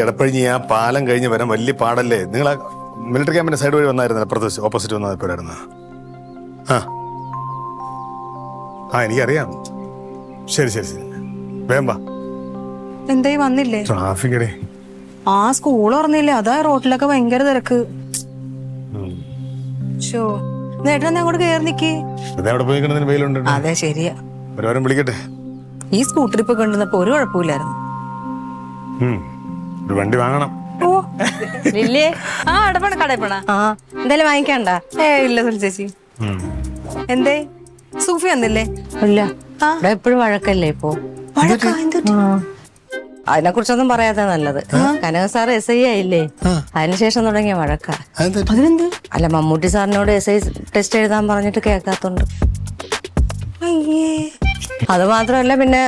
എടപ്പഴിഞ്ഞ് ആ പാലം കഴിഞ്ഞ് വരാൻ വലിയ പാടല്ലേ? നിങ്ങൾ ആ മിലിറ്ററി ക്യാമ്പിന്റെ സൈഡ് വഴി വന്നായിരുന്നു, അപ്പുറത്ത് ഓപ്പോസിറ്റ് വന്നപ്പോഴായിരുന്നു. ആ ആ എനിക്കറിയാം. ശരി ശരി ശരി, വേഗം വാ. എന്തായി വന്നില്ലേ? ട്രാഫിക് ഇടേ. ആ സ്കൂൾ ഓർന്നില്ലേ, അതാ റോഡിലൊക്കെ ഭയങ്കര തിരക്ക്. ഷോ നേട്ടൻ അങ്ങോട്ട് കയറി നിക്ക്. അവിടെ പോയി കിടന്നതിന് വെയിലുണ്ട്. അതെ ശരിയാ. ഒരുവാരം വിളിക്കട്ടെ. ഈ സ്കൂട്ടർ ഇപ്പൊ കണ്ടുന്നപ്പോ ഒരു കുഴപ്പമില്ലായിരുന്നു. ഒരു വണ്ടി വാങ്ങണം. ഓ ഇല്ലേ? ആ അടപ്പണ കടയപ്പണ. ആ എന്തായാലും വാങ്ങിക്കണ്ട. ഇല്ല ചേച്ചി. എന്തേ സൂഫി വന്നില്ലേ? ഇല്ല, എപ്പോഴും വഴക്കല്ലേ ഇപ്പൊ. അതിനെ കുറിച്ചൊന്നും പറയാതെ നല്ലത്. കനക സാർ SI ആയില്ലേ, അതിനുശേഷം തുടങ്ങിയ വഴക്ക. അതിനെന്ത്? അല്ല, മമ്മൂട്ടി സാറിനോട് SI ടെസ്റ്റ് എഴുതാൻ പറഞ്ഞിട്ട് കേൾക്കാത്തോണ്ട്. അത് മാത്രമല്ല, പിന്നെ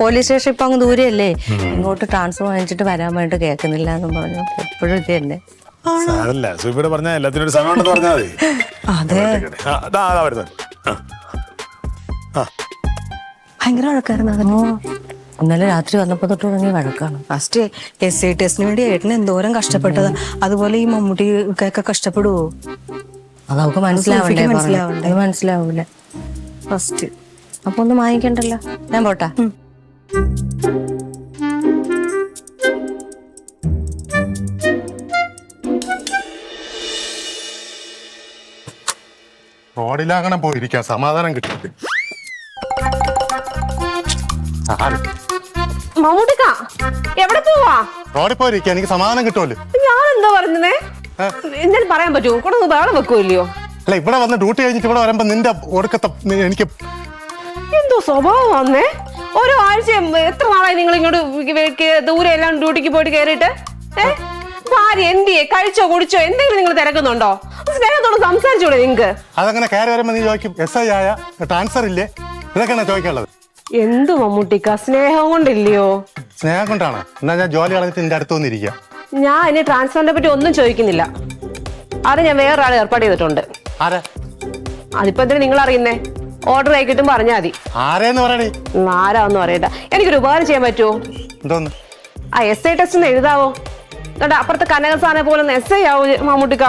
പോലീസ് സ്റ്റേഷൻ ഇപ്പൊ അങ്ങ് ദൂരെയല്ലേ, ഇങ്ങോട്ട് ട്രാൻസ്ഫർ വാങ്ങിച്ചിട്ട് വരാൻ വേണ്ടിട്ട് കേൾക്കുന്നില്ല എന്നും പറഞ്ഞു. എപ്പോഴും ഇത് തന്നെ. പറഞ്ഞ എല്ലാത്തിനും സമയം ഉണ്ടെന്ന് പറഞ്ഞാൽ മതി. അതെ ഭയങ്കര വഴക്കായിരുന്നു. ഇന്നലെ രാത്രി വന്നപ്പോ തൊട്ട് തുടങ്ങിയ വഴക്കാണ്. ഫസ്റ്റ് SI ടെസ്റ്റിന് വേണ്ടി ഏട്ടന് എന്തോരം കഷ്ടപ്പെട്ടതാ. അതുപോലെ ഈ മമ്മൂട്ടിക്കൊക്കെ കഷ്ടപ്പെടുവോ? അത് അവൾക്ക് മനസ്സിലാവണ്ടേ? മനസ്സിലാവൂല ഫസ്റ്റ്. അപ്പൊ ഒന്നും വാങ്ങിക്കണ്ടല്ലോ, ഞാൻ പോട്ടാ. റോഡിലങ്ങനെ പോയിരിക്കാം, സമാധാനം കിട്ടും. മമ്മൂട്ടിക്ക എവിടെ പോവാ? റോഡിൽ പോയിരിക്കാം, എനിക്ക് സമാധാനം കിട്ടുമല്ലോ. ഞാൻ എന്താ പറഞ്ഞേ? എന്തായാലും പറയാൻ പറ്റുമോ? കൂടെ ബഹളം വെക്കുമല്ലയോ? അല്ല, ഇവിടെ വന്ന് ഡ്യൂട്ടി കഴിഞ്ഞിട്ട് ഇവിടെ വരുമ്പോ നിന്റെ ഒടുക്കത്തെ എനിക്ക് എന്തോ സ്വഭാവം വന്നേ. ഓരോ ആഴ്ച എത്ര നാളായി നിങ്ങൾ ഇങ്ങോട്ട് ദൂരെ എല്ലാം ഡ്യൂട്ടിക്ക് പോയിട്ട് കയറിയിട്ട്? ഭാര്യ എന്തിയെ കഴിച്ചോ കുടിച്ചോ എന്തെങ്കിലും നിങ്ങൾ തിരക്കുന്നുണ്ടോ? സ്നേഹത്തോട് സംസാരിച്ചൂടെ നിങ്ങക്ക്? അതങ്ങനെ കയറി വരുമ്പോ നീ ചോദിക്കും SI ആയ ട്രാൻസ്ഫർ ഇല്ലേ, ഇതൊക്കെയാണ് ചോദിക്കാനുള്ളത്. എന്തു മമ്മൂട്ടിക്ക, സ്നേഹം കൊണ്ടില്ലയോ? സ്നേഹം കൊണ്ടാണ്. എന്നാ ഞാൻ ജോലി കളഞ്ഞിട്ട് നിന്റെ അടുത്ത് വന്നിരിക്കുക. ഞാൻ ഇനി ട്രാൻസ്ഫറിനെ പറ്റി ഒന്നും ചോദിക്കുന്നില്ല. അത് ഞാൻ വേറൊരാൾ ഏർപ്പാട് ചെയ്തിട്ടുണ്ട്. ആരാ? അതിപ്പോ എന്തിനാ നിങ്ങൾ അറിയുന്നേ? ഓർഡർ ആയി കിട്ടും പറഞ്ഞാൽ മതി. ആരേന്ന് പറയണേ? ആരാന്ന് പറയണ്ട. എനിക്കൊരു ഉപകാരം ചെയ്യാൻ പറ്റുമോ? എന്തോന്ന്? ആ SI ടെസ്റ്റ് എഴുതാവോ? അപ്പുറത്തെ കനകസാനെ പോലെ SI ആവോ മമ്മൂട്ടിക്ക?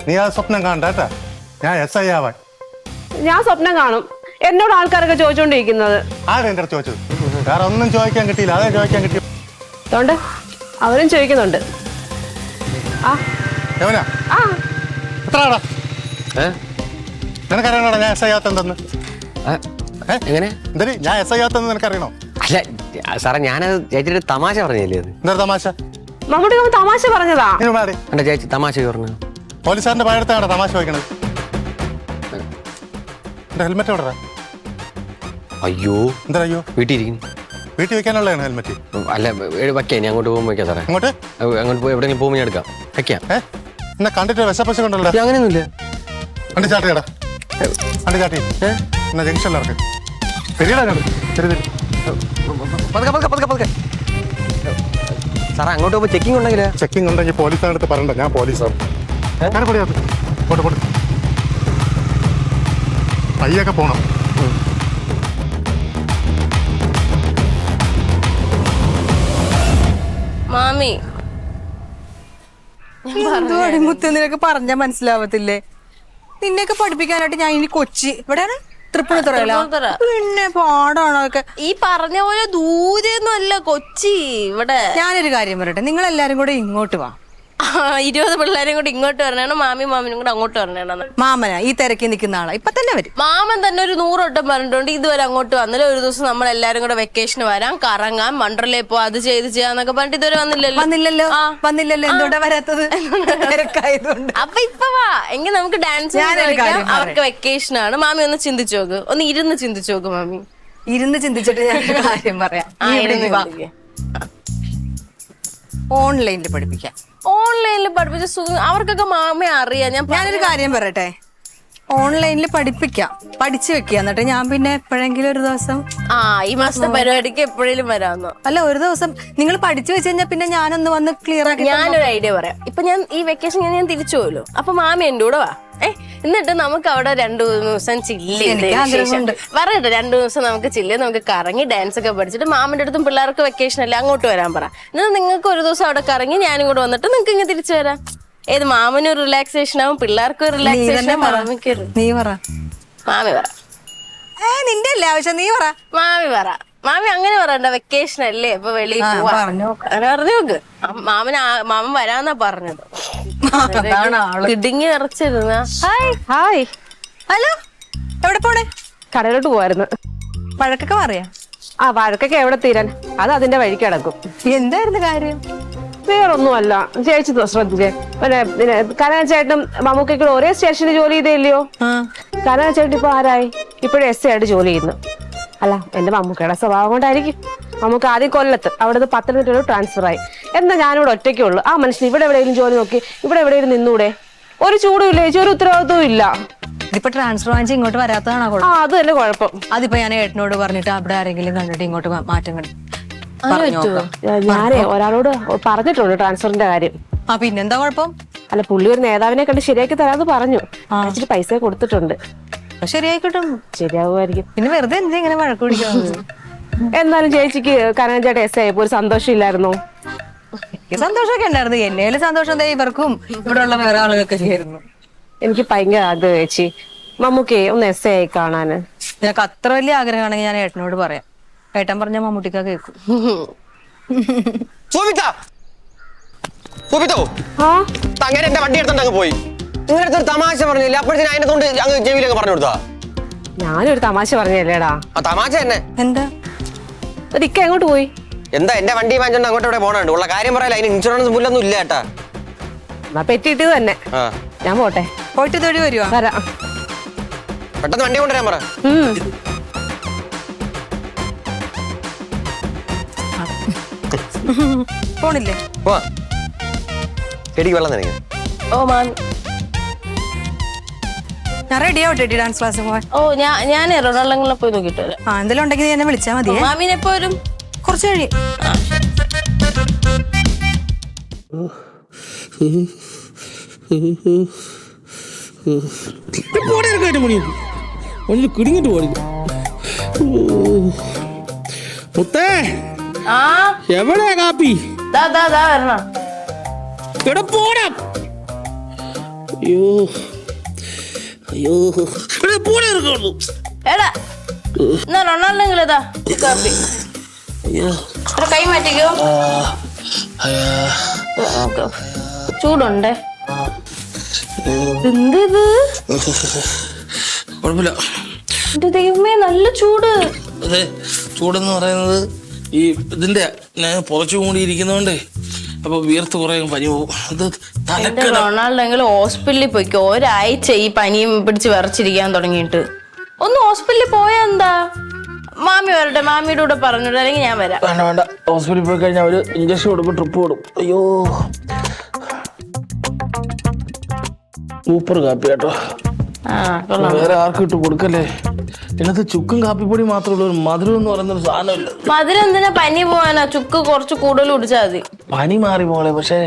നീ ആ സ്വപ്നം കാണണ്ട കേട്ടാ. ഞാൻ SI ആവാൻ ഞാൻ സ്വപ്നം കാണും. എന്നോട് ആൾക്കാരൊക്കെ ചോദിച്ചോണ്ടിരിക്കുന്നത്. ആരാ എന്റെ അടുത്ത് ചോദിച്ചത്? വേറെ ഒന്നും ചോദിക്കാൻ കിട്ടിയില്ല, അതേ ചോദിക്കാൻ കിട്ടി. അതുകൊണ്ട് അവരും ചോദിക്കുന്നുണ്ട്. ആ യമുന, ആ എത്രടാ? നിനക്കറിയണോടാ ഞാൻ SI ആവത്തെന്തെന്ന്? എങ്ങനെ? എന്താ ഞാൻ SI ആവത്തെന്ന് നിനക്കറിയണോ? അല്ല സാറേ, ഞാനത് ചേച്ചിയുടെ തമാശ പറഞ്ഞല്ലേ. അത് എന്താ തമാശ? മമ്മൂട്ടി തമാശ പറഞ്ഞതാ. എന്റെ ചേച്ചി തമാശ പറഞ്ഞു. പോലീസുകാരന്റെ പഴയടുത്താണ് തമാശ ചോദിക്കണത്. ഹെൽമെറ്റ് എവിടെ? അയ്യോ, എന്താ? അയ്യോ, വീട്ടിലിരിക്കുന്നു. വീട്ടിൽ വെക്കാനുള്ളതാണ് ഹെൽമെറ്റ്. അല്ല വെക്കാം, ഇനി അങ്ങോട്ട് പോകുമ്പോൾ വെക്കാം സാറേ. അങ്ങോട്ട് അങ്ങോട്ട് പോയി എവിടെയെങ്കിലും പോകുമ്പോൾ ഞാൻ എടുക്കാം, വെക്കാം. എന്നെ കണ്ടിട്ട് വിശപ്പശ കൊണ്ടല്ലോ. അങ്ങനെയൊന്നുമില്ല. വണ്ടി ചാട്ടിയടാ, വണ്ടി ചാട്ടി എന്നാ ജംഗ്ഷനിലിറക്ക്. ശരിയടാ, സാറേ അങ്ങോട്ട് പോകുമ്പോൾ ചെക്കിംഗ് ഉണ്ടെങ്കിൽ ചെക്കിംഗ് ഉണ്ടെങ്കിൽ പോലീസുകാരടുത്ത് പറയണ്ട, ഞാൻ പോലീസാണ്. പോട്ട് പോട്ട് പയ്യൊക്കെ പോണം. മാമി മുത്ത് നിനക്ക് പറഞ്ഞാ മനസ്സിലാവത്തില്ലേ? നിന്നെയൊക്കെ പഠിപ്പിക്കാനായിട്ട് ഞാൻ ഇനി കൊച്ചി ഇവിടെയാണ് തൃപ്പൂണിത്തുറയിലാ. പിന്നെ പാടാണ് അതൊക്കെ. ഈ പറഞ്ഞ പോലെ ദൂരെയൊന്നും അല്ല കൊച്ചി. ഇവിടെ ഞാനൊരു കാര്യം പറയട്ടെ, നിങ്ങൾ എല്ലാരും കൂടെ ഇങ്ങോട്ട് വാ. 20 പിള്ളേരും കൂടി ഇങ്ങോട്ട് വരണേണ്, മാമിനും കൂടെ അങ്ങോട്ട് വരണേണ്. മാമന ഈ തിരക്കി നിൽക്കുന്ന ആളാ, ഇപ്പൊ തന്നെ വരും. മാമൻ തന്നെ ഒരു 100 വട്ടം പറഞ്ഞിട്ടുണ്ട് ഇതുവരെ അങ്ങോട്ട് വന്നില്ല. ഒരു ദിവസം നമ്മൾ എല്ലാരും കൂടെ വെക്കേഷന് വരാം, കറങ്ങാം, വണ്ടർലേ പോ, അത് ചെയ്യാന്നൊക്കെ പറഞ്ഞിട്ട് ഇതുവരെ വന്നില്ലല്ലോ. എന്തുകൊണ്ടാ വരാത്തത്? തിരക്കായതുകൊണ്ട്. അപ്പൊ ഇപ്പൊ വാ, എങ്കിൽ നമുക്ക് ഡാൻസ് കളിക്കാം. അവർക്ക് വെക്കേഷൻ ആണ്. മാമി ഒന്ന് ചിന്തിച്ചു നോക്ക്, ഒന്ന് ഇരുന്ന് ചിന്തിച്ചു നോക്ക്. മാമി ഇരുന്ന് ചിന്തിച്ചിട്ട് ഞാനൊരു കാര്യം പറയാം. ഓൺലൈനിൽ പഠിപ്പിക്കാം. ഓൺലൈനിൽ പഠിപ്പിച്ച സുഖം അവർക്കൊക്കെ മാമയെ അറിയാം. ഞാനൊരു കാര്യം പറയട്ടെ, ഓൺലൈനിൽ പഠിപ്പിക്കാം, പഠിച്ചു വെക്കുക. എന്നിട്ട് ഞാൻ പിന്നെ എപ്പോഴെങ്കിലും ഒരു ദിവസം ഈ മാസത്തെ പരിപാടിക്ക് എപ്പോഴേലും വരാമെന്നോ? അല്ല, ഒരു ദിവസം നിങ്ങൾ പഠിച്ചു വെച്ച് കഴിഞ്ഞാൽ പിന്നെ ഞാനൊന്ന് വന്ന് ക്ലിയർ ആക്കി. ഞാനൊരു ഐഡിയ പറയാം. ഇപ്പൊ ഞാൻ ഈ വെക്കേഷൻ ഞാൻ തിരിച്ചു പോയല്ലോ, അപ്പൊ മാമി എന്റെ കൂടെ വാ. എന്നിട്ട് നമുക്ക് അവിടെ 2 ദിവസം ചില്ല് പറയട്ടെ. 2 ദിവസം നമുക്ക് ചില്ല്, നമുക്ക് കറങ്ങി ഡാൻസ് ഒക്കെ പഠിച്ചിട്ട് മാമിന്റെ അടുത്തും പിള്ളേർക്ക് വെക്കേഷൻ അല്ലേ അങ്ങോട്ട് വരാൻ പറ. എന്നിട്ട് നിങ്ങൾക്ക് ഒരു ദിവസം അവിടെ കറങ്ങി ഞാനും കൂടെ വന്നിട്ട് നിങ്ങൾക്ക് ഇങ്ങനെ തിരിച്ചു വരാം. ഏത് മാമനും റിലാക്സേഷൻ ആവും, പിള്ളേർക്കും റിലാക്സേഷൻ ആവും. നീ പറ. മാമി പറ. നിന്റെ അല്ലേ ആവശ്യം, നീ പറ. മാമി പറ. മാമി അങ്ങനെ പറയണ്ട, വെക്കേഷൻ അല്ലേ ഇപ്പൊ വെളിയിൽ പോവാ. അങ്ങനെ പറഞ്ഞു നോക്ക്. മാമൻ വരാന്നാ പറഞ്ഞത്. കിടുങ്ങി നിറച്ചിരുന്ന. ഹായ്. ഹലോ, എവിടെ പോണേ? കടയിലോട്ട് പോവായിരുന്നു. വഴക്കൊക്കെ പറയാ? വഴക്കൊക്കെ എവിടെ തീരാൻ, അത് അതിന്റെ വഴിക്ക് കിടക്കും. എന്തായിരുന്നു കാര്യം? വേറൊന്നുമല്ല, ചേച്ചി ശ്രദ്ധിച്ചേ. പിന്നെ കനകച്ചേട്ടനും മമ്മൂക്കും ഒരേ സ്റ്റേഷനിൽ ജോലി ചെയ്തേല്ലയോ? കനകച്ചേട്ടൻ ഇപ്പൊ ആരായി? ഇപ്പോഴും SA ആയിട്ട് ജോലി ചെയ്യുന്നു. അല്ല, എന്റെ മമ്മൂക്കയുടെ സ്വഭാവം കൊണ്ടായിരിക്കും. നമുക്ക് ആദ്യം കൊല്ലത്ത്, അവിടെ 10 ട്രാൻസ്ഫർ ആയി. എന്നാ ഞാനിവിടെ ഒറ്റയ്ക്കുള്ളൂ. ആ മനുഷ്യൻ ഇവിടെ എവിടെയെങ്കിലും ജോലി നോക്കി ഇവിടെ എവിടെയെങ്കിലും നിന്നൂടെ? ഒരു ചൂടും ഇല്ല ചേച്ചി, ഒരു ഉത്തരവാദിത്വവും ഇല്ല. ഇതിപ്പോ ട്രാൻസ്ഫർ വാങ്ങിച്ച് ഇങ്ങോട്ട് വരാത്തതാണോ? അത് തന്നെ കുഴപ്പം. അതിപ്പോ ഞാൻ ഏട്ടനോട് പറഞ്ഞിട്ട് അവിടെ ആരെങ്കിലും കണ്ടിട്ട് ഇങ്ങോട്ട് മാറ്റം കണ്ടു. ഞാനേ ഒരാളോട് പറഞ്ഞിട്ടുണ്ട് ട്രാൻസ്ഫറിന്റെ കാര്യം. പിന്നെന്താ കുഴപ്പം? അല്ല, പുള്ളി ഒരു നേതാവിനെ കണ്ട് ശരിയാക്കി തരാന്ന് പറഞ്ഞു. ഇച്ചിരി പൈസ കൊടുത്തിട്ടുണ്ട്. ശരിയായി കിട്ടും. ശരിയാവുമായിരിക്കും. പിന്നെ വെറുതെ എന്താ ഇങ്ങനെ വഴക്ക് പിടിക്കുന്നത്? എന്നാലും ചേച്ചിക്ക് കനകച്ചേട്ടൻ SA ആയപ്പോ ഒരു സന്തോഷം ഇല്ലായിരുന്നോ? എനിക്ക് സന്തോഷമൊക്കെ ഉണ്ടായിരുന്നു. എന്നേലും സന്തോഷം ഇവർക്കും ഇവിടെ ഉള്ള വേറെ ആളുകൾക്ക് ചെയ്യായിരുന്നു. എനിക്ക് ഭയങ്കര ആഗ്രഹം ചേച്ചി, മമ്മൂക്കയെ ഒന്ന് SA ആയി കാണാന്. നിനക്ക് അത്ര വലിയ ആഗ്രഹമാണെങ്കിൽ ഞാൻ ഏട്ടനോട് പറയാം. ഏട്ടൻ പറഞ്ഞ മമ്മൂട്ടിക്ക കേൾക്കും. അങ്ങനെ എന്റെ വണ്ടി എടുത്തോണ്ട് പോയി. നിങ്ങളുടെ തമാശ പറഞ്ഞില്ല, അപ്പോഴത്തേനും അതിനെ കൊണ്ട് അങ്ങ് ചെവിയിലൊക്കെ പറഞ്ഞു കൊടുത്താ. ഞാനൊരു തമാശ പറഞ്ഞല്ലേടാ. തമാശ തന്നെ. എന്താ ഇക്ക എങ്ങോട്ട് പോയി? എന്താ എന്റെ വണ്ടി വാങ്ങിച്ചോണ്ട് അങ്ങോട്ട് ഇവിടെ പോകണുണ്ട്. ഉള്ള കാര്യം പറയല, അതിന് ഇൻഷുറൻസ് പുല്ലൊന്നും ഇല്ല കേട്ടാ. എന്നാ പെറ്റിട്ട് തന്നെ. ഞാൻ പോട്ടെ. പോയിട്ട് തൊഴി വരുവാ. വരാം. പെട്ടെന്ന് വണ്ടി കൊണ്ടുവരാൻ പറ. പോണില്ലേ? ചെടിക്ക് വെള്ളം നനയ്ക്ക്. ഞാൻ റെഡി ആവട്ടെ ഡാൻസ് ക്ലാസ് പോവാൻ. ഞാൻ റൊണാൾഡോങ്ങളെ പോയി നോക്കിട്ട് വരാം. എന്തെങ്കിലും ഉണ്ടെങ്കിൽ എന്നെ വിളിച്ചാൽ മതി. മാമീനെ എപ്പോ വരും? കുറച്ച് കഴിയും. കിടിങ്ങിട്ട് പോടി മുത്തേ. എവിടെയാ കാപ്പി? വരണം. എവിടെ പോടാ? അയ്യോ അയ്യോ, പോടാ ഇറങ്ങുള്ളൂ. എടാ എന്നാ റൊണാൾഡോങ്ങളേതാ കാപ്പി? അയ്യോ, കൈ മാറ്റിക്കോ. ചൂടുണ്ടേ? എന്ത് കുഴപ്പമില്ല. എന്റെ ദൈവമേ, നല്ല ചൂട്. അതെ, ചൂടെന്ന് പറയുന്നത് ഈ ഇതിന്റെ ഞാൻ പുറച്ചു കൂടിയിരിക്കുന്നോണ്ട് അപ്പൊ വിയർത്ത് കുറെ പനി പോകും. റൊണാൾഡോ ഹോസ്പിറ്റലിൽ പോയിക്കോ. ഒരാഴ്ച ഈ പനിയും പിടിച്ച് വിറച്ചിരിക്കാൻ തുടങ്ങിയിട്ട്. ഒന്ന് ഹോസ്പിറ്റലിൽ പോയാ എന്താ? മാമി വരട്ടെ, മാമിയുടെ കൂടെ പറഞ്ഞിട്ട്, അല്ലെങ്കിൽ ഞാൻ വരാം. വേണ്ട വേണ്ട, ഹോസ്പിറ്റലിൽ പോയി കഴിഞ്ഞാൽ അവര് ഇഞ്ചക്ഷൻ കൊടുക്കും, ട്രിപ്പ് കൊടുക്കും. അയ്യോ, സൂപ്പർ കാപ്പി കേട്ടോ. വേറെ ആർക്കും ഇട്ട് കൊടുക്കല്ലേ. ഇതിനകത്ത് ചുക്കും കാപ്പിപ്പൊടി മാത്രമേ ഉള്ളൂ. മധുരം എന്ന് പറയുന്നൊരു സാധനമില്ല. മധുരം എന്തിനാ? പനി പോവാനാ. ചുക്ക് കുറച്ച് കൂടുതൽ കുടിച്ചാൽ മതി. പനി മാറി പോലെ, പക്ഷെ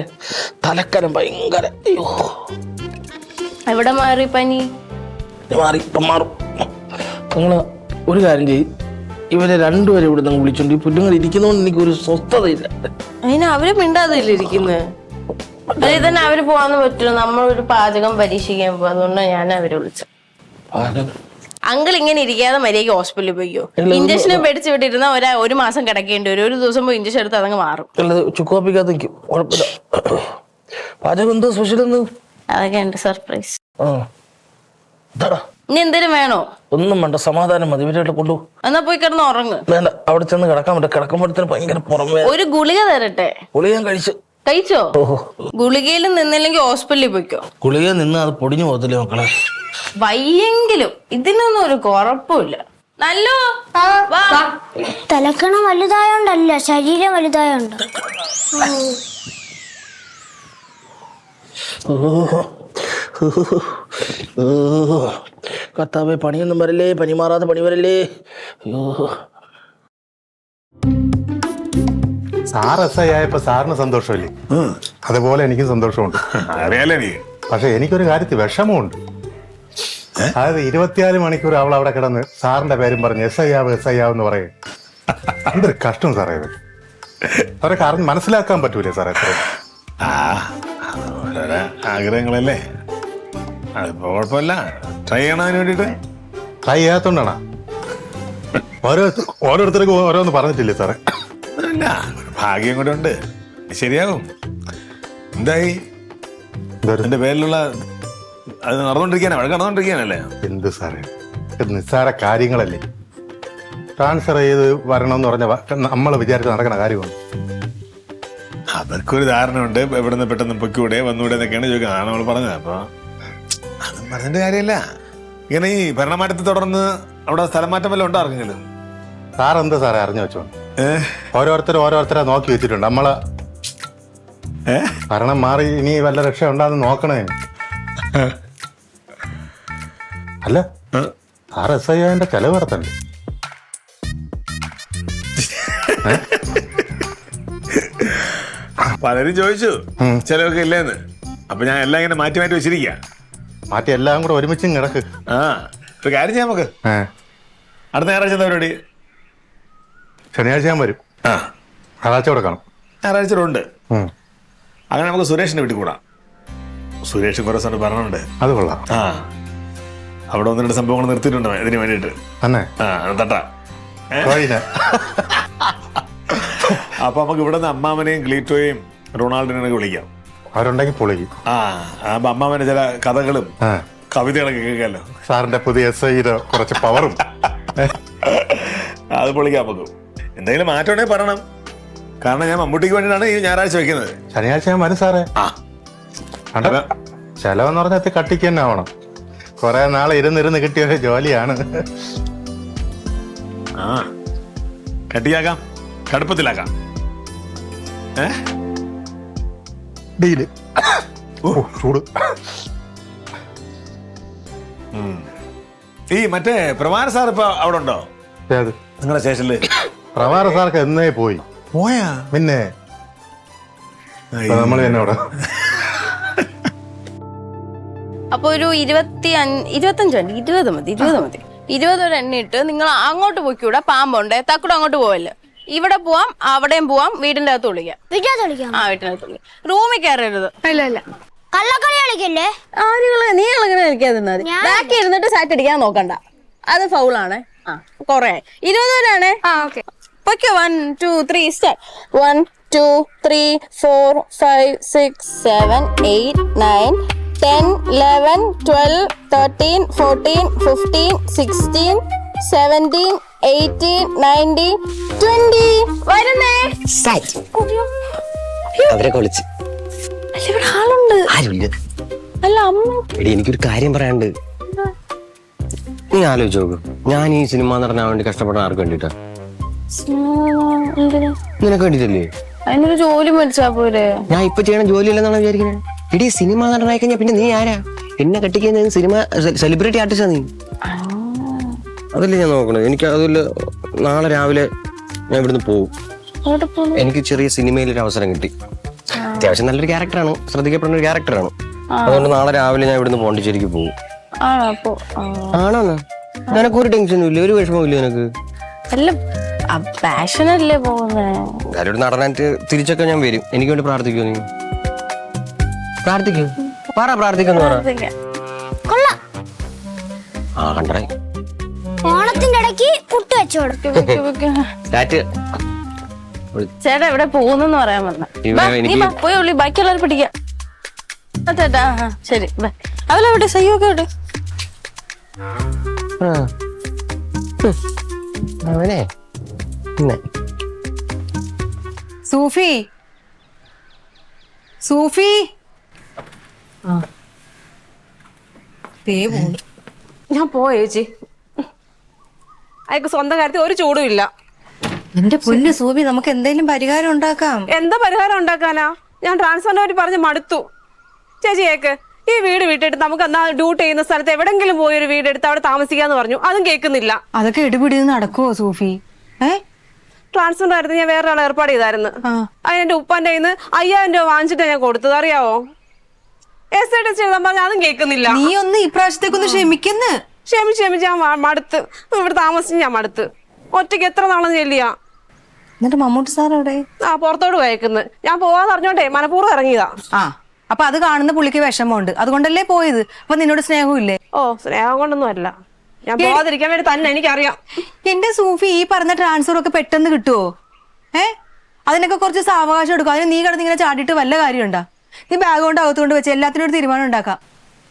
തലക്കരം ഭയങ്കര. അയ്യോ, എവിടെ മാറി പനി? മാറി, ഇപ്പം മാറും. നിങ്ങള് ഒരു കാര്യം ചെയ്യും, ഇവരെ രണ്ടുപേരെ ഇവിടെ നിങ്ങൾ വിളിച്ചോണ്ട്. ഈ പുല്ലുങ്ങൾ ഇരിക്കുന്നതുകൊണ്ട് എനിക്കൊരു സ്വസ്ഥതയില്ല. അതിന് അവര് മിണ്ടാതില്ല ഇരിക്കുന്നത്. അല്ലെ തന്നെ അവര് പോവാന്ന് പറ്റില്ല. നമ്മളൊരു പാചകം പരീക്ഷിക്കാൻ പോകും. അതുകൊണ്ടാണ് ഞാൻ അവരെ വിളിച്ചത്. അങ്കിൾ ഇങ്ങനെ ഇരിക്കാതെ മര്യാദയ്ക്ക് ഹോസ്പിറ്റലിൽ പോയിക്കോ. ഇഞ്ചക്ഷൻ പേടിച്ച് വിട്ടിരുന്ന ഒരു മാസം കിടക്കേണ്ടി വരും. ഒരു ദിവസം പോയി ഇഞ്ചക്ഷൻ എടുത്ത് അതങ്ങ് മാറും. ചുക്കാപ്പിക്കാത്ത നിൽക്കും, കുഴപ്പമില്ല. പാചകം എന്തോ സ്പെഷ്യൽ ഒന്ന്? അതൊക്കെ എന്റെ സർപ്രൈസ്. എന്താടാ? ഇനി എന്തേലും വേണോ? ഒന്നും വേണ്ട, സമാധാനം മതി. ഇവരെ കൊണ്ടു. എന്നാ പോയി കിടന്ന് ഉറങ്ങ്. വേണ്ട, അവിടെ ചെന്ന് കിടക്കാൻ പറ്റും. കിടക്കുമ്പോഴത്തേന് ഭയങ്കര പുറമേ. ഒരു ഗുളിക തരട്ടെ? ഗുളിക ഞാൻ കഴിച്ചു. കഴിച്ചോ? ഗുളികയിൽ നിന്നില്ലെങ്കിൽ ഹോസ്പിറ്റലിൽ പോയിക്കോ. ഗുളിക നിന്ന് അത് പൊടിഞ്ഞു പോകത്തില്ലേ മക്കളെ? വയ്യെങ്കിലും ഇതിനൊന്നും ഒരു കുഴപ്പമില്ല. നല്ലോ തലക്കണം വലുതായോണ്ടല്ല, ശരീരം വലുതായോണ്ട്. ഓ കത്താവേ പണിയൊന്നും വരല്ലേ, പനി മാറാതെ പണി വരല്ലേ. അയ്യോ. സാർ SI ആയപ്പോ സാറിന് സന്തോഷമില്ലേ? അതുപോലെ എനിക്കും സന്തോഷമുണ്ട്. അറിയാലോ നീ. പക്ഷെ എനിക്കൊരു കാര്യത്തിൽ വിഷമമുണ്ട്. അതായത് 24 മണിക്കൂർ അവൾ അവിടെ കിടന്ന് സാറിന്റെ പേരും പറഞ്ഞ് SI ആവെന്ന് പറയും. എന്തൊരു കഷ്ടം സാറേ ഇത്. അവരൊക്കെ അറിഞ്ഞ് മനസ്സിലാക്കാൻ പറ്റൂലേ സാറേ? ഓരോരോ ആഗ്രഹങ്ങളല്ലേ, അതിപ്പോ കുഴപ്പമില്ല. ട്രൈ ചെയ്യണതിന് വേണ്ടിട്ട് ട്രൈ ചെയ്യാത്തോണ്ടാണ് ഓരോരുത്തർക്കും ഓരോന്ന് പറഞ്ഞിട്ടില്ലേ സാറേ? അല്ല, ഭാഗ്യം കൂടെ ഉണ്ട്, ശരിയാകും. എന്തായി എന്റെ പേരിലുള്ള അത് നടന്നുകൊണ്ടിരിക്കാനല്ലേ? എന്ത് സാറേ, ഇത് നിസ്സാര കാര്യങ്ങളല്ലേ. ട്രാൻസ്ഫർ ചെയ്ത് വരണമെന്ന് പറഞ്ഞ നമ്മൾ വിചാരിച്ച് നടക്കണ കാര്യമാണ്. അതൊക്കെ ഒരു ധാരണയുണ്ട്. എവിടുന്ന് പെട്ടെന്ന് പൊക്കൂടെ വന്നൂടെ എന്നൊക്കെയാണ് ചോദിക്കുന്നത്. അതാണ് നമ്മൾ പറഞ്ഞത്. അപ്പൊ അതും പറഞ്ഞിട്ട് കാര്യമില്ല. ഇങ്ങനെ ഈ ഭരണമാറ്റത്തെ തുടർന്ന് അവിടെ സ്ഥലം മാറ്റം വല്ലതും ഉണ്ടോ ആർക്കെങ്കിലും? സാർ എന്താ സാറേ അറിഞ്ഞു വെച്ചോ? ഓരോരുത്തരെ നോക്കി വെച്ചിട്ടുണ്ട്. നമ്മള് ഭരണം മാറി ഇനി വല്ല രക്ഷ ഉണ്ടാന്ന് നോക്കണേ. അല്ല, സാർ SI ആയതിന്റെ ചെലവ് നടത്തണ്ടേ? പലരും ചോദിച്ചു ചിലവൊക്കെ ഇല്ലേന്ന്. അപ്പൊ ഞാൻ എല്ലാം ഇങ്ങനെ മാറ്റി മാറ്റി വെച്ചിരിക്കുക. മാറ്റി എല്ലാം കൂടെ ഒരുമിച്ചും കിടക്ക്. ഒരു കാര്യം ചെയ്യാം നമുക്ക്. അടുത്ത ഞായറാഴ്ച എന്താ പരിപാടി? ശനിയാഴ്ച ഞാൻ വരും. ഞായറാഴ്ച കൂടെ കാണും. ഞായറാഴ്ച ഉണ്ട്. അങ്ങനെ നമുക്ക് സുരേഷിന്റെ വീട്ടിൽ കൂടാം. സുരേഷ് കുറെ സ്ഥലം പറഞ്ഞുണ്ട്. അത് കൊള്ളാം. അവിടെ 1-2 സംഭവങ്ങൾ നിർത്തിയിട്ടുണ്ട് ഇതിന് വേണ്ടിട്ട്. തട്ടാ. അപ്പൊ നമുക്ക് ഇവിടെ നിന്ന് അമ്മാമനെയും ഗ്ലീറ്റോയെയും റൊണാൾഡിനെയൊക്കെ വിളിക്കാം. അവരുണ്ടെങ്കിൽ പൊളിക്കും. അപ്പൊ അമ്മാമനെ ചില കഥകളും കവിതകളൊക്കെ കേൾക്കാമല്ലോ. സാറിന്റെ പുതിയ SI കുറച്ച് പവറും അത് പൊളിക്കാം നമുക്ക്. എന്തെങ്കിലും മാറ്റം ഉണ്ടെങ്കിൽ പറയണം. കാരണം ഞാൻ മമ്മൂട്ടിക്ക് വേണ്ടിയിട്ടാണ് ഈ ഞായറാഴ്ച വെക്കുന്നത്. ശനിയാഴ്ച ഞാൻ വരും സാറേ. ചെലവെന്ന് പറഞ്ഞാൽ കട്ടിക്ക് തന്നെ ആവണം. കുറെ നാളെ ഇരുന്നിരുന്ന് കിട്ടിയ ഒരു ജോലിയാണ്. കട്ടിയാക്കാം, കടുപ്പത്തിലാക്കാം. ഡീല്. ചൂട്. ഈ മറ്റേ പ്രമാര സാർ ഇപ്പൊ അവിടെ ഉണ്ടോ നിങ്ങളുടെ സ്റ്റേഷനില്? പ്രമാര സാർക്ക് എന്നേ പോയാ പിന്നെ നമ്മൾ തന്നെ അവിടെ. അപ്പൊ ഒരു 20 മതി. 20 എണ്ണിട്ട് നിങ്ങൾ അങ്ങോട്ട് പോയിക്കൂടെ? പാമ്പുണ്ട്, തക്കുട അങ്ങോട്ട് പോവല്ലോ. ഇവിടെ പോവാം, അവിടെയും പോവാം, വീടിന്റെ അകത്ത് വിളിക്കാം. വീട്ടിനകത്ത് വിളിക്കാം. റൂമിൽ കയറരുത്. ഇല്ല കള്ളക്കളി കളിക്കല്ലേ? നീ കളിക്കണ കളിക്കാതെ ബാക്കി ഇരുന്നിട്ട് സാറ്റ് അടിക്കാൻ നോക്കണ്ട. അത് ഫൗളാണ്. കൊറേ 20 വരെയാണേ. പൊയ്ക്കോ. 1 2 3 സ്റ്റാർട്ട്. 1 2 3 4 5 6 7 8 9 10 11 12 13 14 15 16 17 18 19 20 വരുന്നേ. അവരെ കൊളിച്ച് ഇവിടെ ആളുണ്ട്. അല്ല അമ്മ, എനിക്കൊരു കാര്യം പറയാണ്ട്. നീ ആലോചിച്ച് നോക്ക്, ഞാൻ ഈ സിനിമ നടനാൻ വേണ്ടി കഷ്ടപ്പെടാൻ ആർക്ക് വേണ്ടിട്ടാ? നിനക്ക് വേണ്ടിട്ടല്ലേ? അതിനൊരു ജോലി മേടിച്ചാ പോരെ? ഞാൻ ഇപ്പൊ ചെയ്യണ ജോലിയല്ലെന്നാണ് വിചാരിക്കുന്നത്. ഇടി സിനിമ നടനായി കഴിഞ്ഞാ പിന്നെ നീ ആരാ? എന്നെ കെട്ടിക്കുന്ന സിനിമ സെലിബ്രിറ്റി ആർട്ടിസ്റ്റാ നീ. അതല്ലേ ഞാൻ നോക്കണത്. എനിക്ക് അതില് നാളെ രാവിലെ ഞാൻ ഇവിടുന്ന് പോകും. എനിക്ക് ചെറിയ സിനിമയിലൊരു അവസരം കിട്ടി. അത്യാവശ്യം നല്ലൊരു ക്യാരക്ടറാണ്, ശ്രദ്ധിക്കപ്പെടുന്ന ഒരു ക്യാരക്ടറാണ്. അതുകൊണ്ട് നാളെ രാവിലെ ഞാൻ ഇവിടുന്ന് പോണ്ടിച്ചേരിക്ക് പോകും. ആണോ? നിനക്കൊരു ടെൻഷനും ഇല്ല, ഒരു വിഷമവും ഇല്ല നിനക്ക്? പാഷനല്ലേ പോകുന്നേ. ഒരു നടനായിട്ട് തിരിച്ചൊക്കെ ഞാൻ വരും. എനിക്ക് വേണ്ടി പ്രാർത്ഥിക്കോ? നീ പ്രാർത്ഥിക്കൂ. പ്രാർത്ഥിക്കുന്നു പറ. കണ്ടേ ഓണത്തിന്റെ ഇടയ്ക്ക് പുട്ട് വെച്ചോടും. ചേട്ടാ എവിടെ പോകുന്നെന്ന് പറയാൻ വന്ന. പോയി ഉള്ളി, ബാക്കിയുള്ളവർ പിടിക്കാം. ചേട്ടാ ശരി. അവലെവിടെ? സയ്യൊക്കെ എവിടെ? അവനെ സൂഫി ഞാൻ പോയേച്ചി. അയക്ക് സ്വന്തം കാര്യത്തിൽ ഒരു ചൂടും ഇല്ല. എന്റെ പൊന്ന് സൂഫി, നമുക്ക് എന്തെങ്കിലും പരിഹാരം ഉണ്ടാക്കാം. എന്താ പരിഹാരം ഉണ്ടാക്കാനാ? ഞാൻ ട്രാൻസ്ഫറിനെ പറ്റി പറഞ്ഞ് മടുത്തു. ചേച്ചി കേക്ക്, ഈ വീട് വിട്ടിട്ട് നമുക്ക് എന്നാ ഡ്യൂട്ടി ചെയ്യുന്ന സ്ഥലത്ത് എവിടെങ്കിലും പോയി ഒരു വീട് എടുത്ത് അവിടെ താമസിക്കാന്ന് പറഞ്ഞു. അതും കേൾക്കുന്നില്ല. അതൊക്കെ എടുപിടിന്ന് നടക്കുവോ സൂഫി? ട്രാൻസ്ഫർ ആയിരുന്നു, ഞാൻ വേറെ ആളെ ഏർപ്പാട് ചെയ്തായിരുന്നു. അതിന്റെ ഉപ്പാന്റെ കയ്യിൽ നിന്ന് 5000 രൂപ വാങ്ങിച്ചിട്ടാ ഞാൻ കൊടുത്തത്, അറിയാവോ? എസ് ഐ ടെസ്റ്റ് എഴുതാൻ പറഞ്ഞാൽ അതും കേൾക്കുന്നില്ല. നീ ഒന്ന് ഈ പ്രാവശ്യത്തേക്കൊന്ന് ക്ഷമിക്കുന്നു. ക്ഷമിച്ച് ഞാൻ മടുത്ത്. ഇവിടെ താമസിച്ച് ഞാൻ മടുത്ത്. ഒറ്റയ്ക്ക് എത്ര നാളെ ചെല്ലിയാ. എന്നിട്ട് മമ്മൂട്ടി സാർ എവിടെ? പുറത്തോട്ട് പോയേക്കുന്നു. ഞാൻ പോവാന്ന് പറഞ്ഞോണ്ടേ മനഃപൂർവ്വം ഇറങ്ങിയതാ. അപ്പൊ അത് കാണുന്ന പുള്ളിക്ക് വിഷമമുണ്ട്, അതുകൊണ്ടല്ലേ പോയത്. അപ്പൊ നിന്നോട് സ്നേഹവും ഇല്ലേ? സ്നേഹം കൊണ്ടൊന്നും അല്ല, ഞാൻ പോവാതിരിക്കാൻ വേണ്ടി തന്നെ. എനിക്കറിയാം. എന്റെ സൂഫി, ഈ പറഞ്ഞ ട്രാൻസ്ഫർ ഒക്കെ പെട്ടെന്ന് കിട്ടുവോ? അതിനൊക്കെ കുറച്ച് സാവകാശം എടുക്കും. അതിന് നീ കിടന്ന് ഇങ്ങനെ ചാടിയിട്ട് വല്ല കാര്യമുണ്ടാ? നീ ബാഗ് കൊണ്ട് അകത്തുകൊണ്ട് വെച്ച് എല്ലാത്തിനും ഒരു തീരുമാനം ഉണ്ടാക്കാം.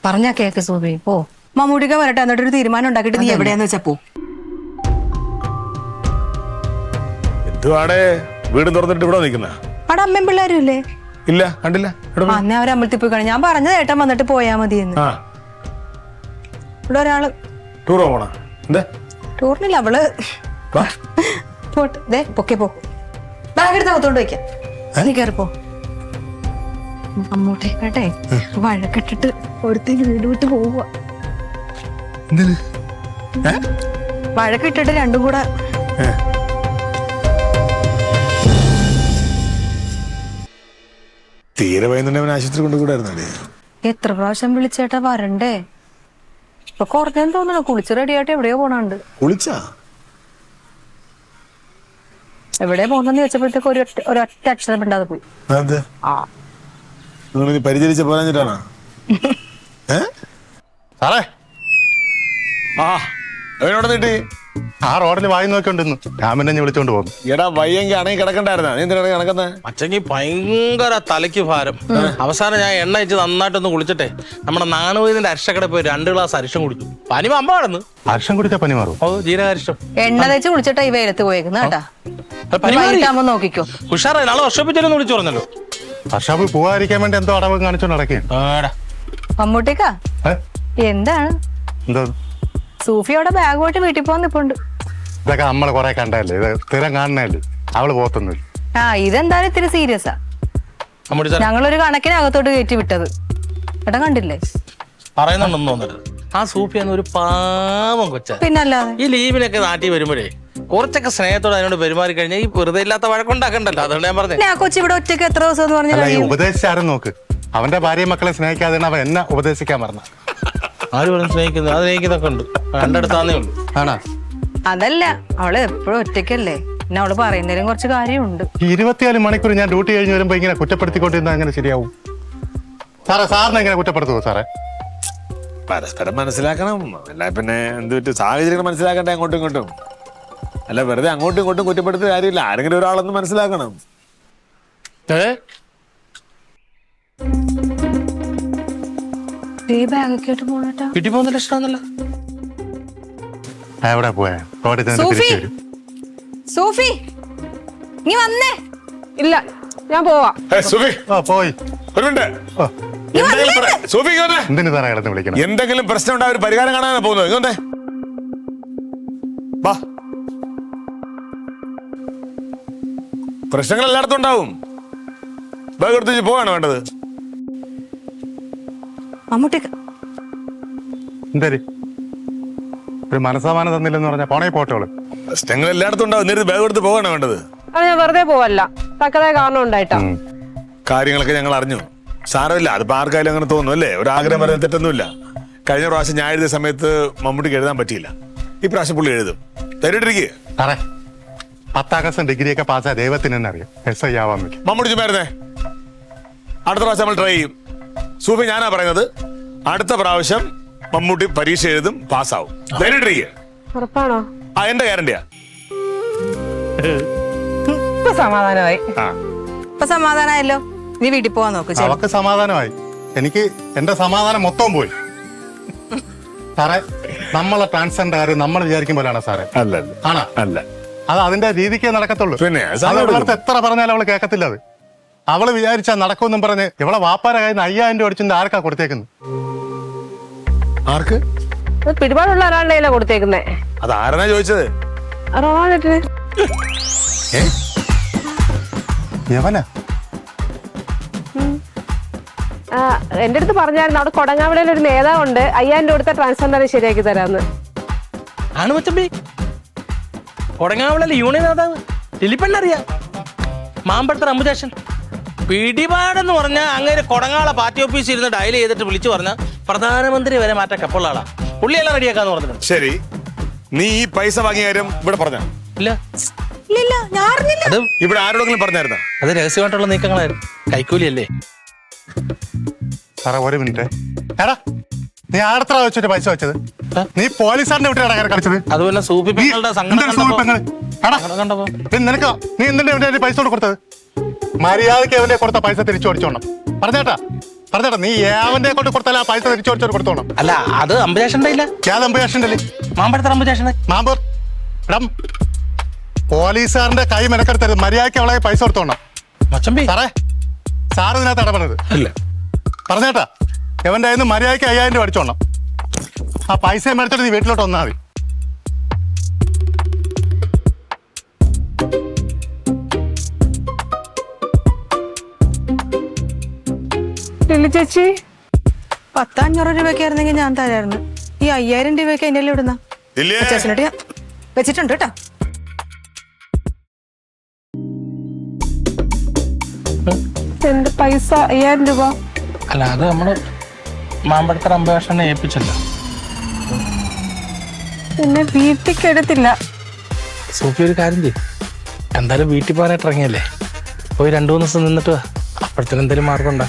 പറഞ്ഞാ കേക്ക് സൂഫി, പോ. മമ്മൂട്ടിക്ക് വരട്ടെ, എന്നിട്ടൊരു തീരുമാനം ഉണ്ടാക്കിയിട്ട് നീ എവിടെയാന്ന് വെച്ചാ പോ. എന്തുവാടെ വീടും തുറന്നിട്ട് ഇവിടെ നിൽക്കുന്ന? അവിടെ അമ്മയും പിള്ളേരും ഇല്ലേ? ഇല്ല, കണ്ടില്ല. അന്നേ അവർ അമ്പലത്തിൽ പോയി കാണാം. ഞാൻ പറഞ്ഞത് ഏട്ടൻ വന്നിട്ട് പോയാ മതി എന്ന്. ഇവിടെ ഒരാള് ടൂർ പോണ? എന്താ ടൂറിനില്ല, അവള് പോട്ടെ. പൊക്കെ പോ, ബാഗ് എടുത്ത് അകത്തോണ്ട് വെക്കാം. നീ കയറിപ്പോ. അമ്മൂട്ടെ കേട്ടെ വഴക്കിട്ടിട്ട് ഒരുത്തിന് വീട് വിട്ട് പോവുക. വഴക്കിട്ടിട്ട് രണ്ടും കൂടെ. തീരെ വൈകുന്നുണ്ട്, ആശുപത്രി കൊണ്ടുകൂടായിരുന്നല്ലേ? എത്ര പ്രാവശ്യം വിളിച്ചേട്ടാ വരണ്ടേ? ഇപ്പൊ കുറഞ്ഞെന്ന് തോന്നണോ? കുളിച്ച് റെഡിയായിട്ട് എവിടെയോ പോണുണ്ട്. കുളിച്ചാ? എവിടെ പോകുന്നെന്ന് ചോദിച്ചപ്പോഴത്തേക്ക് ഒരൊറ്റ അക്ഷരം ഇണ്ടാതെ പോയി. നിങ്ങൾ പരിചരിച്ച പോരാഞ്ഞിട്ടാണോ? സാറേ, എവിടെ നീട്ടി? ആ റോഡിൽ വായി നോക്കിക്കൊണ്ടിരുന്നു. രാമനെ വിളിച്ചോണ്ട് പോകുന്നു. എടാ വയ്യെങ്കിൽ അണയിൽ കിടക്കണ്ടായിരുന്ന? നീ എന്തിനാണ് കിടക്കുന്നത്? അച്ഛങ്കി ഭയങ്കര തലയ്ക്ക് ഭാരം. അവസാനം ഞാൻ എണ്ണ വെച്ച് നന്നായിട്ടൊന്ന് കുളിച്ചിട്ടെ നമ്മുടെ നാണുവൈദ്യന്റെ അരിഷ്ടക്കട പോയി 2 ഗ്ലാസ് അരിഷ്ടം കുടിച്ചു. പനി അമ്മ കടന്ന്. അരിഷ്ടം കുടിച്ചാ പനി മാറും? ഓ, ജീരകരിഷ്ടം. എണ്ണ തേച്ച് കുളിച്ചിട്ടാ ഈ വെയിലത്ത് പോയേക്കുന്ന കേട്ടാ. നോക്കിക്കോ. ഉഷാറായി. നാളെ വർഷപ്പിച്ചാലൊന്ന് വിളിച്ചു പറഞ്ഞല്ലോ. വർഷാപ്പ് പോകാതിരിക്കാൻ വേണ്ടി എന്തോ അടവ് കാണിച്ചോണ്ട് നടക്കേ. മമ്മൂട്ടിക്കാ എന്താണ്? എന്തോ സൂഫിയോടെ ബാഗ് പോയിട്ട് വീട്ടിൽ പോകാൻ നിപ്പുണ്ട്. ഇതൊക്കെ നമ്മള് കൊറേ കണ്ടല്ലേ, ഇത് സ്ഥിരം കാണണല്ലേ. അവള് പോത്തൊന്നുമില്ല. ഇതെന്തായാലും ഇത്തിരി സീരിയസാ. ഞങ്ങളൊരു കണക്കിനകത്തോട്ട് കയറ്റി വിട്ടത് ഏട്ടാ കണ്ടില്ലേ? പറയുന്നുണ്ടെന്ന് തോന്നരുത്. ആ സൂഫിയാന്ന് ഒരു പാവം കൊച്ച. പിന്നല്ലാതെ ഈ ലീവിനൊക്കെ നാട്ടിൽ വരുമ്പോഴേ കുറച്ചൊക്കെ സ്നേഹത്തോടെ അതിനോട് പെരുമാറി കഴിഞ്ഞാൽ ഈ വെറുതെ ഇല്ലാത്ത വഴക്കുണ്ടാക്കണ്ടല്ലോ. അതുകൊണ്ട് ഞാൻ പറഞ്ഞു. ഞാൻ കൊച്ചി ഇവിടെ ഒറ്റയ്ക്ക് എത്ര ദിവസം എന്ന് പറഞ്ഞു ഉപദേശിച്ചാരും നോക്ക്. അവന്റെ ഭാര്യയും മക്കളെ സ്നേഹിക്കാതെ അവൻ എന്നെ ഉപദേശിക്കാൻ പറഞ്ഞ. ആര് പറഞ്ഞു സ്നേഹിക്കുന്നത്? അത് സ്നേഹിക്കുന്നൊക്കെ ഉണ്ട്, രണ്ടിടത്താന്നേ ഉള്ളൂ. ആണോ? അതല്ല, അവള് എപ്പോഴും ഒറ്റയ്ക്കല്ലേ, പിന്നെ അവള് പറയുന്നതിലും കുറച്ച് കാര്യമുണ്ട്. 24 മണിക്കൂർ ഞാൻ ഡ്യൂട്ടി കഴിഞ്ഞ് വരുമ്പോ ഇങ്ങനെ കുറ്റപ്പെടുത്തിക്കൊണ്ടിരുന്ന എങ്ങനെ ശരിയാവും? സാറേ, സാറിനെ എങ്ങനെ കുറ്റപ്പെടുത്തുവോ സാറേ? പരസ്പരം മനസ്സിലാക്കണം. അല്ല പിന്നെ എന്ത് പറ്റും, സാഹചര്യങ്ങൾ മനസ്സിലാക്കണ്ടേ അങ്ങോട്ടും ഇങ്ങോട്ടും. അല്ല വെറുതെ അങ്ങോട്ടും ഇങ്ങോട്ടും കുറ്റപ്പെടുത്തിയ കാര്യമില്ല. ആരെങ്കിലും ഒരാളൊന്ന് മനസ്സിലാക്കണം. വീട്ടിൽ പോകുന്ന ലക്ഷണമൊന്നുമല്ല. എവിടെ പോയാ? റോഡിൽ തന്നെ സൂഫി, തിരിച്ചു വരും. സൂഫി നീ വന്നേ. ഇല്ല, ഞാൻ പോവാ. സുഫി പോയി. ഒരു മിനിറ്റ്. സൂഫി എന്തിനു സാറേ കിടന്ന് വിളിക്കണം? എന്തെങ്കിലും പ്രശ്നം ഉണ്ടാവും, ഒരു പരിഹാരം കാണാനാണ് പോകുന്നത്. ഇങ്ങോട്ടെ വാ. പ്രശ്നങ്ങൾ എല്ലായിടത്തും ഉണ്ടാവും. ബാഗ് എടുത്ത് പോവാണ് വേണ്ടത്. മമ്മൂട്ടിക്ക് എന്തേ ഒരു മനസ്സമാനം തന്നില്ലെന്ന് പറഞ്ഞാൽ പോണേ പോട്ടോള്. പ്രശ്നങ്ങൾ എല്ലായിടത്തും ഉണ്ടാവും. നേരിട്ട് ബാഗ് എടുത്ത് പോവാണ് വേണ്ടത്. അത് ഞാൻ വെറുതെ പോവല്ല, തക്കതായ കാരണം ഉണ്ടായിട്ടാ. കാര്യങ്ങളൊക്കെ ഞങ്ങൾ അറിഞ്ഞു. സാരമില്ല, അതിപ്പോ ആർക്കായാലും അങ്ങനെ തോന്നുന്നു അല്ലേ? ഒരു ആഗ്രഹം പറയാൻ തെറ്റൊന്നുമില്ല. കഴിഞ്ഞ പ്രാവശ്യം ഞാൻ എഴുതിയ സമയത്ത് മമ്മൂട്ടിക്ക് എഴുതാൻ പറ്റിയില്ല. ഈ പ്രാവശ്യം പുള്ളി എഴുതും. ധൈര്യമായിട്ടിരിക്കുക. സാറേ, 10 ഡിഗ്രിയൊക്കെ പാസ്സായ ദൈവത്തിന് തന്നെ അറിയാം. SI ആവാൻ പറ്റും. മമ്മൂട്ടി ചുമ്മാരുന്നേ. അടുത്ത പ്രാവശ്യം നമ്മൾ ട്രൈ ചെയ്യും. സൂഫി, ഞാനാ പറയുന്നത്, അടുത്ത പ്രാവശ്യം മമ്മൂട്ടി പരീക്ഷ എഴുതും, പാസ്സാവും. ധൈര്യമായിട്ടിരിക്കുക. ഉറപ്പാണോ? എന്റെ ഗ്യാരണ്ടിയാ. സമാധാനമായി. ഇപ്പൊ സമാധാനമായല്ലോ. നീ വീട്ടിൽ പോവാൻ നോക്ക്. അവക്ക് സമാധാനമായി, എനിക്ക് എന്റെ സമാധാനം മൊത്തം പോയി. സാറേ, നമ്മളെ ട്രാൻസ്ജെൻഡർ കാര്യം നമ്മൾ വിചാരിക്കും പോലെയാണ് സാറേ. അല്ല ആണോ? അല്ല, അത് അതിന്റെ രീതിക്കേ നടക്കത്തുള്ളൂ. പിന്നെ അവളടുത്ത് എത്ര പറഞ്ഞാലും അവള് കേൾക്കത്തില്ല. അത് അവള് വിചാരിച്ചാ നടക്കുമെന്നും പറഞ്ഞ് ഇവളെ വാപ്പാര കയ്യിൽ നിന്ന് 5000 രൂപ അടിച്ചിട്ട് ആർക്കാ കൊടുത്തേക്കുന്നത്? ആർക്ക്? പിടിപാടുള്ള ഒരാളുടെ കയ്യിലാ കൊടുത്തേക്കുന്നേ. അത് ആരെന്നാ ചോദിച്ചത്? റോണാ യവനാ? എന്റെ അടുത്ത് പറഞ്ഞായിരുന്നു അവിടെ കൊടങ്ങാവിളയിൽ ഒരു നേതാവുണ്ട് 5000 രൂപ കൊടുത്ത ട്രാൻസ്ഫർ ശരിയാക്കി തരാന്ന്. ആണ് മച്ചമ്പി കൊടങ്ങാവിളല്ലേ യൂണിയൻ നേതാവ് ലിലിപ്പെണ്ണറിയാം. മാമ്പഴത്തെ അമ്പുജാഷൻ പിടിപാടെന്ന് പറഞ്ഞാൽ അങ്ങനെ കൊടങ്ങാളെ പാർട്ടി ഓഫീസിൽ ഇരുന്ന് ഡയൽ ചെയ്തിട്ട് വിളിച്ചു പറഞ്ഞാൽ പ്രധാനമന്ത്രി വരെ മാറ്റാൻ കപ്പുള്ള ആളാ. പുള്ളിയെല്ലാം റെഡിയാക്കാന്ന് പറഞ്ഞിട്ടുണ്ട്. ശരി, നീ ഈ പൈസ വാങ്ങിയ കാര്യം ഇവിടെ പറഞ്ഞ? ഇല്ല, ഇല്ല ഞാൻ അറിഞ്ഞില്ല. അത് ഇവിടെ ആരോടെങ്കിലും പറഞ്ഞായിരുന്നോ? അത് രഹസ്യമായിട്ടുള്ള നീക്കങ്ങളായിരുന്നു. കൈക്കൂലിയല്ലേ? സാറേ ഒരു മിനിറ്റ്. എടാ നീ ആടത്ര വെച്ചിട്ട് പൈസ വെച്ചത്? നീ പോലീസുകാരന്റെ വീട്ടിലാണ് അങ്ങനെ കളിച്ചത്? അതുപോലെ സൂഫി പെങ്ങളുടെ കണ്ടപ്പോ നിനക്ക് നീ എന്തിന്റെ പൈസ കൊടുത്തത്? മര്യാദക്ക് അവന്റെ കൊടുത്ത പൈസ തിരിച്ചു ഓടിച്ചോണം. പറഞ്ഞേട്ടാ നീ ഏവന്റെ കൊണ്ട് കൊടുത്താൽ ആ പൈസ തിരിച്ചു ഓടിച്ചോട് കൊടുത്തോണം. അല്ല, അത് അമ്പുജാഷന്റെ ഇല്ല. ഏത് അമ്പുജാഷന്റെ? മാമ്പഴത്തെ അമ്പുജാഷന്റെ. മാമ്പൂർ ഇടം പോലീസുകാരന്റെ കൈ മെനക്കെടുത്തരുത്. മര്യാദക്ക് അവളെ പൈസ കൊടുത്തോണം. മച്ചമ്പി സാറ് ഇതിനകത്ത് ഇടപെടരുത്. ഇല്ല, പറഞ്ഞേട്ടാ എവന്റെ കയ്യിൽ നിന്ന് മര്യാദക്ക് 5000 രൂപ അടിച്ചോണം. ആ പൈസ മേടിച്ചിട്ട് നീ വീട്ടിലോട്ട് വന്നാൽ മതി. ലില്ലി ചേച്ചി 500 രൂപയ്ക്ക് ആയിരുന്നെങ്കിൽ ഞാൻ തരായിരുന്നു. ഈ 5000 രൂപയ്ക്ക് എന്റെ ഇവിടുന്ന ഇല്ലേ? ചേച്ചനോട് ഞാൻ വെച്ചിട്ടുണ്ട് കേട്ടോ. എന്റെ പൈസ 5000 രൂപ. അല്ല, അത് നമ്മള് മാമ്പഴത്തെ അമ്പുജാഷനെ ഏൽപ്പിച്ചല്ലോ. പിന്നെ വീട്ടിലേക്ക് എടുത്തില്ല. സൂഫി ഒരു കാര്യം ചെയ്യും, എന്തായാലും വീട്ടിൽ പോകാനായിട്ട് ഇറങ്ങിയല്ലേ, പോയി 2-3 ദിവസം നിന്നിട്ട് അപ്പോഴത്തേനും എന്തെങ്കിലും മാർഗം ഉണ്ടാ.